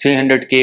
300K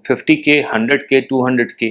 50K, 100K, 200K,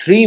3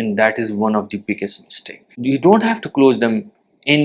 and that is one of the biggest mistake. You don't have to close them in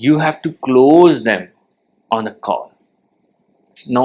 you have to close them on a call. now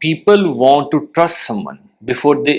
people want to trust someone before they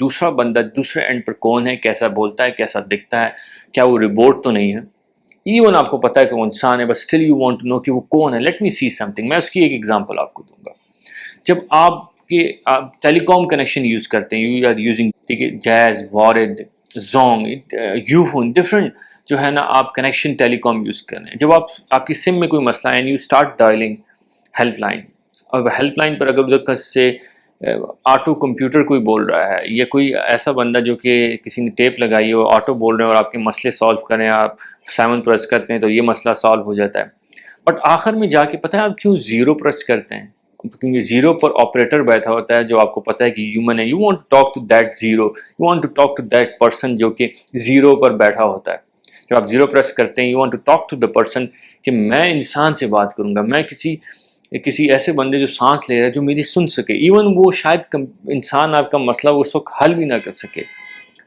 دوسرا بندہ دوسرے and پر کون ہے, کیسا بولتا ہے, کیسا دکھتا ہے, کیا وہ ریبورٹ تو نہیں ہے. ایون آپ کو پتا ہے کہ وہ انسان ہے, بس still you want to know کہ وہ کون ہے. Let me see something. میں اس کی ایک ایگزامپل آپ کو دوں گا. جب آپ ٹیلی کام کنیکشن یوز کرتے ہیں, یو آر یوزنگ, ٹھیک ہے, Jazz, Warid, Zong, Ufone, different جو ہے نا آپ کنیکشن ٹیلی کام یوز کر رہے ہیں. جب آپ کی سم میں کوئی مسئلہ ہے and you start dialling help line, اور ہیلپ لائن پر اگر ادھر سے آٹو کمپیوٹر کوئی بول رہا ہے, یا کوئی ایسا بندہ جو کہ کسی نے ٹیپ لگائی ہو, آٹو بول رہے ہیں اور آپ کے مسئلے سالو کریں, آپ 7 پریس کرتے ہیں تو یہ مسئلہ سالو ہو جاتا ہے. بٹ آخر میں جا کے پتہ ہے آپ کیوں 0 پریس کرتے ہیں؟ کیونکہ 0 پر آپریٹر بیٹھا ہوتا ہے جو آپ کو پتہ ہے کہ ہیومن ہے. You want to talk to that 0, you want to talk to that person جو کہ 0 پر بیٹھا ہوتا ہے. جب آپ 0 پریس کرتے ہیں, you want to talk to the person کہ میں انسان سے بات کروں گا, میں کسی ایسے بندے جو سانس لے رہا ہے جو میری سن سکے. ایون وہ شاید انسان آپ کا مسئلہ اس وقت حل بھی نہ کر سکے,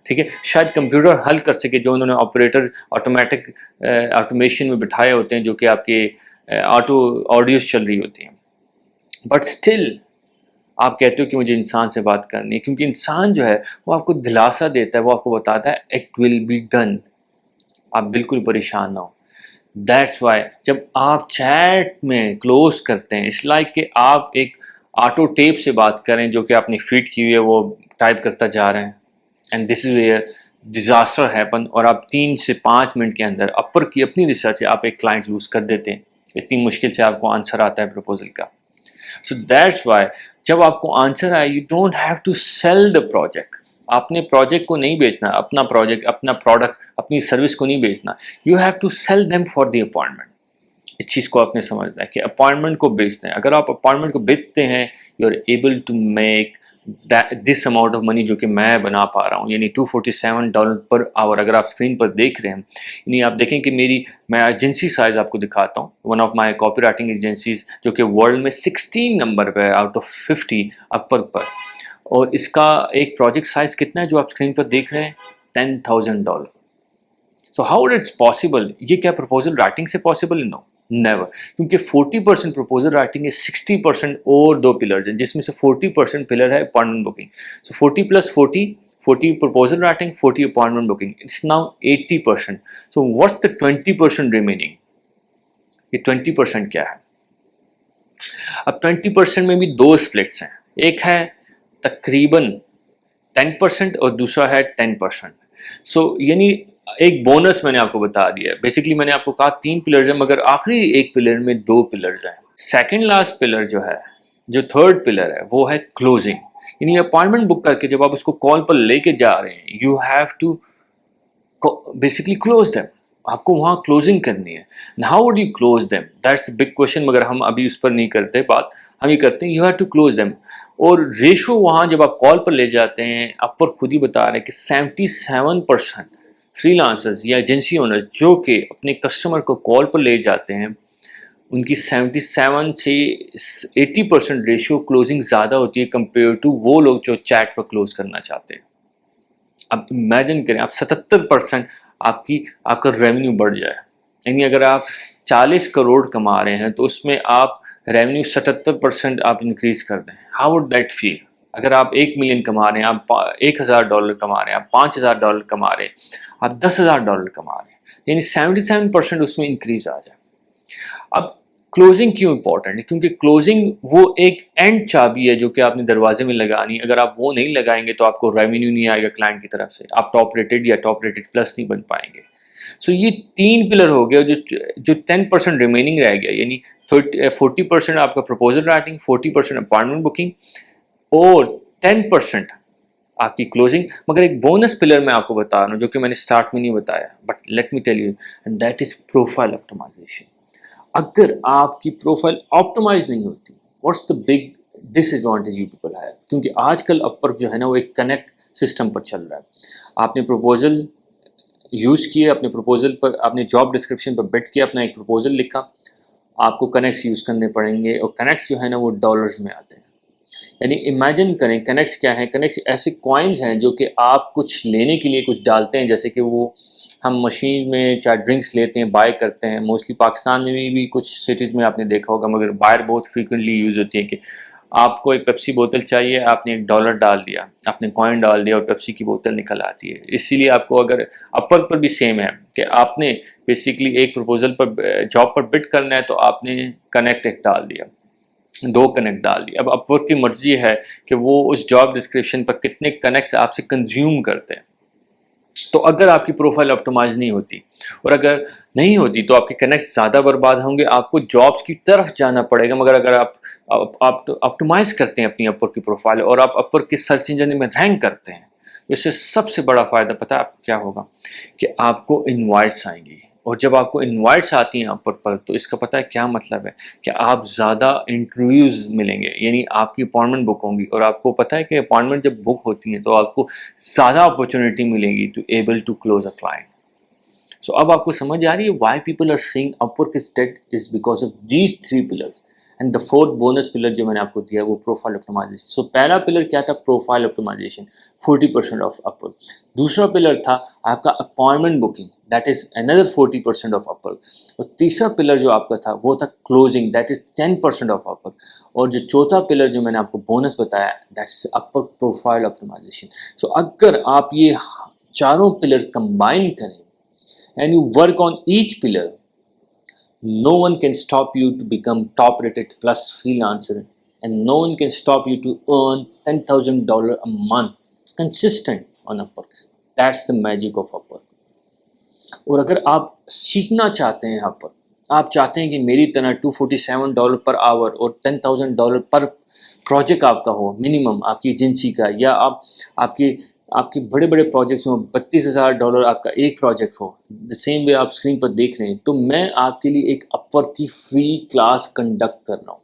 ٹھیک ہے, شاید کمپیوٹر حل کر سکے جو انہوں نے آپریٹر آٹومیٹک آٹومیشن میں بٹھائے ہوتے ہیں جو کہ آپ کے آٹو آڈیوز چل رہی ہوتی ہیں. بٹ اسٹل آپ کہتے ہو کہ مجھے انسان سے بات کرنی ہے, کیونکہ انسان جو ہے وہ آپ کو دلاسا دیتا ہے, وہ آپ کو بتاتا ہے اٹ ول بی ڈن, آپ بالکل پریشان نہ ہو. دیٹس وائی جب آپ چیٹ میں کلوز کرتے ہیں, اس لائک کہ آپ ایک آٹو ٹیپ سے بات کریں جو کہ آپ نے فیڈ کی ہوئی ہے, وہ ٹائپ کرتا جا رہے ہیں, and this is where disaster happen, اور آپ 3 سے 5 منٹ کے اندر اپر کی اپنی ریسرچ سے آپ ایک کلائنٹ لوز کر دیتے ہیں. اتنی مشکل سے آپ کو آنسر آتا ہے پروپوزل کا. سو دیٹس وائی جب آپ کو آنسر آئے, you don't have to sell the project. آپ نے پروجیکٹ کو نہیں بیچنا, اپنا پروجیکٹ, اپنا پروڈکٹ, اپنی سروس کو نہیں بیچنا. You have to sell them for the appointment. اس چیز کو آپ نے سمجھنا ہے کہ اپوائنٹمنٹ کو بیچتے ہیں. اگر آپ اپوائنٹمنٹ کو بیچتے ہیں, you are able to make this amount of money جو کہ میں بنا پا رہا ہوں, یعنی $247 پر آور. اگر آپ اسکرین پر دیکھ رہے ہیں, یعنی آپ دیکھیں کہ میں ایجنسی سائز آپ کو دکھاتا ہوں, one of my copy writing agencies جو کہ ورلڈ میں 16 نمبر پہ آؤٹ آف 50 اپر پر, اور اس کا ایک پروجیکٹ سائز کتنا ہے جو آپ اسکرین پر دیکھ رہے ہیں, $10,000. So how it's possible? یہ کیا پروپوزل رائٹنگ سے پاسبل ہے؟ No, never. کیونکہ 40% پروپوزل رائٹنگ ہے, 60% اور 2 پلرز ہیں, جس میں سے 40% پلر ہے appointment booking. So 40 + 40, 40 proposal writing, 40 appointment booking, it's now 80%. So what's the 20% remaining? یہ 20% کیا ہے؟ اب 20% میں بھی 2 اسپلٹس ہیں, ایک ہے تقریباً 10% اور دوسرا ہے 10%. سو یعنی ایک بونس میں نے آپ کو بتا دیا. بیسکلی میں نے آپ کو کہا 3 پلرز ہیں, مگر آخری ایک پلر میں 2 پلرز ہیں. سیکنڈ لاسٹ پلر جو ہے, جو تھرڈ پلر ہے, وہ ہے کلوزنگ. یعنی اپوائنٹمنٹ بک کر کے جب آپ اس کو کال پر لے کے جا رہے ہیں, you have to basically close them. آپ کو وہاں کلوزنگ کرنی ہے. How would you close them? That's the big question, مگر ہم ابھی اس پر نہیں کرتے بات. ہم یہ کرتے ہیں you have to close them. اور ریشو وہاں جب آپ کال پر لے جاتے ہیں, آپ پر خود ہی بتا رہے ہیں کہ 77% فری لانسرز یا ایجنسی اونرز جو کہ اپنے کسٹمر کو کال پر لے جاتے ہیں, ان کی 77 سے 80% ریشو کلوزنگ زیادہ ہوتی ہے کمپیئر ٹو وہ لوگ جو چیٹ پر کلوز کرنا چاہتے ہیں. اب امیجن کریں آپ 77% آپ کا ریونیو بڑھ جائے. یعنی اگر آپ 40 کروڑ کما رہے ہیں تو اس میں آپ ریونیو 77% آپ انکریز کر دیں. ہاؤ وڈ دیٹ فیل؟ اگر آپ 1 ملین کما رہے ہیں, آپ $1,000 کما رہے ہیں, آپ $5,000 کما رہے ہیں, آپ $10,000 کما رہے ہیں, یعنی 77% اس میں انکریز آ جائے. اب کلوزنگ کیوں امپورٹنٹ ہے؟ کیونکہ کلوزنگ وہ ایک اینڈ چابی ہے جو کہ آپ نے دروازے میں لگانی. اگر آپ وہ نہیں لگائیں گے تو آپ کو ریونیو نہیں آئے گا کلائنٹ کی طرف سے, آپ ٹاپ ریٹڈ یا ٹاپ ریٹڈ پلس نہیں بن پائیں گے. سو یہ 3 پلر ہو گیا. جو 10% ریمیننگ رہ گیا, یعنی 40% آپ کا پروپوزل رائٹنگ, 40% اپوائنٹمنٹ بکنگ, اور 10% آپ کی کلوزنگ. مگر ایک بونس پلر میں آپ کو بتا رہا ہوں جو کہ میں نے اسٹارٹ میں نہیں بتایا, but let me tell you, and that is profile optimization. اگر آپ کی پروفائل آپٹمائز نہیں ہوتی, what's the big disadvantage you people have? کیونکہ آج کل اپر جو ہے نا وہ ایک کنیکٹ سسٹم پر چل رہا ہے. آپ نے پروپوزل یوز کیے, اپنے پروپوزل پر آپ نے جاب ڈسکرپشن پر بیٹھ کے اپنا ایک پروپوزل لکھا, آپ کو کنیکٹس یوز کرنے پڑیں گے, اور کنیکٹس جو ہے نا وہ ڈالرز میں آتے ہیں. یعنی امیجن کریں کنیکٹس کیا ہیں. کنیکٹس ایسے کوائنز ہیں جو کہ آپ کچھ لینے کے لیے کچھ ڈالتے ہیں, جیسے کہ وہ ہم مشین میں چاہے ڈرنکس لیتے ہیں, بائی کرتے ہیں. موسٹلی پاکستان میں بھی کچھ سٹیز میں آپ نے دیکھا ہوگا, مگر باہر بہت فریکوینٹلی یوز ہوتی ہے کہ آپ کو ایک پیپسی بوتل چاہیے، آپ نے $1 ڈال دیا، آپ نے کوائن ڈال دیا اور پیپسی کی بوتل نکل آتی ہے. اسی لیے آپ کو اگر اپورک پر بھی سیم ہے کہ آپ نے بیسیکلی ایک پروپوزل پر جاب پر بڈ کرنا ہے تو آپ نے کنیکٹ ایک ڈال دیا، 2 کنیکٹ ڈال دی. اب اپورک کی مرضی ہے کہ وہ اس جاب ڈسکرپشن پر کتنے کنیکٹس آپ سے کنزیوم کرتے ہیں. تو اگر آپ کی پروفائل آپٹمائز نہیں ہوتی اور اگر نہیں ہوتی تو آپ کے کنیکٹ زیادہ برباد ہوں گے، آپ کو جابس کی طرف جانا پڑے گا. مگر اگر آپ آپٹمائز کرتے ہیں اپنی اپورک کی پروفائل اور آپ اپورک کی سرچ انجن میں رینک کرتے ہیں، تو اس سے سب سے بڑا فائدہ پتہ ہے آپ کو کیا ہوگا کہ آپ کو انوائٹس آئیں گی. اور جب آپ کو انوائٹس آتی ہیں اپورک پر تو اس کا پتہ ہے کیا مطلب ہے کہ آپ زیادہ انٹرویوز ملیں گے، یعنی آپ کی اپوائنٹمنٹ بک ہوں گی. اور آپ کو پتہ ہے کہ اپوائنٹمنٹ جب بک ہوتی ہیں تو آپ کو زیادہ اپرچونیٹی ملے گی to able to close a client. So اب آپ کو سمجھ آ رہی ہے why people are seeing Upwork is dead is because of these 3 pillars. And the 4th bonus pillar جو میں نے آپ کو دیا ہے وہ پروفائل آپٹمائزیشن. سو پہلا پلر کیا تھا؟ Profile optimisation 40% of Upwork. دوسرا پلر تھا آپ کا اپوائنٹمنٹ بکنگ، دیٹ از اندر 40% آف اپورک. اور تیسرا پلر جو آپ کا تھا وہ تھا closing, that is 10% of Upwork. اور جو چوتھا پلر جو میں نے آپ کو بونس بتایا دیٹ از اپورک پروفائل آپٹمائزیشن. سو اگر آپ یہ چاروں پلر کمبائن کریں and you work on each pillar, no one can stop you to become top rated plus freelancer, and no one can stop you to earn $10,000 a month consistent on Upwork. That's the magic of Upwork. اور اگر آپ سیکھنا چاہتے ہیں Upwork، آپ چاہتے ہیں کہ میری طرح $247 پر آور اور $10,000 پر پروجیکٹ آپ کا ہو منیمم آپ کی ایجنسی کا، یا آپ کے بڑے بڑے پروجیکٹس ہوں، $32,000 آپ کا ایک project who, the same way آپ اسکرین پر دیکھ رہے ہیں، تو میں آپ کے لیے ایک اپورک کی فری کلاس کنڈکٹ کر رہا ہوں.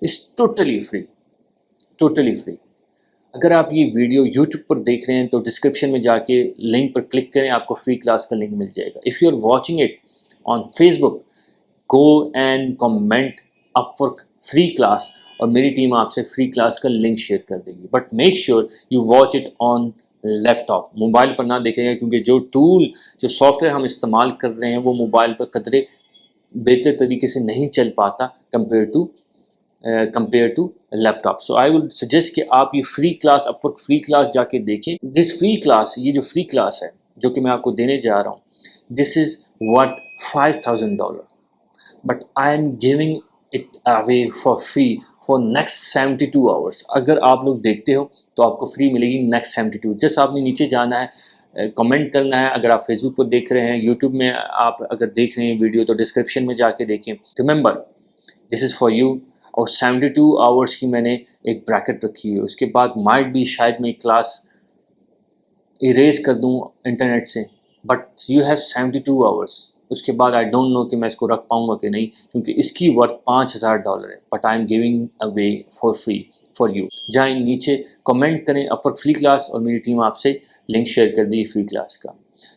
It's totally free, totally free. اگر آپ یہ ویڈیو یوٹیوب پر دیکھ رہے ہیں تو ڈسکرپشن میں جا کے لنک پر کلک کریں، آپ کو فری کلاس کا لنک مل جائے گا. If you are watching it on Facebook, go and comment Upwork free class اور میری ٹیم آپ سے فری کلاس کا لنک شیئر کر دے گی. But make sure you watch it on laptop, mobile پر نہ دیکھیں گا، کیونکہ جو سافٹ ویئر ہم استعمال کر رہے ہیں وہ موبائل پر قدرے بہتر طریقے سے نہیں چل پاتا compare to laptop. So I would suggest کہ آپ یہ free class Upwork free class جا کے دیکھیں. دس فری کلاس، یہ جو فری کلاس ہے جو کہ میں آپ کو دینے جا رہا ہوں، this is worth $5,000. But I am giving it away for free for next 72 hours. اگر آپ لوگ دیکھتے ہو تو آپ کو فری ملے گی نیکسٹ 72. جس آپ نے نیچے جانا ہے، کمنٹ کرنا ہے. اگر آپ فیس بک پر دیکھ رہے ہیں، یوٹیوب میں آپ اگر دیکھ رہے ہیں ویڈیو تو ڈسکرپشن میں جا کے دیکھیں. Remember this is for you. اور 72 آورس کی میں نے ایک بریکٹ رکھی ہے. اس کے بعد مائٹ بھی شاید میں کلاس اریز کر دوں انٹرنیٹ سے، بٹ یو ہیو 72 آورس. اس کے بعد آئی ڈونٹ نو کہ میں اس کو رکھ پاؤں گا کہ نہیں، کیونکہ اس کی ورتھ $5,000 ہے. But I am giving away for free for you. جائیں نیچے کمنٹ کریں اپورک فری کلاس اور میری ٹیم آپ سے لنک شیئر کر دی فری کلاس کا.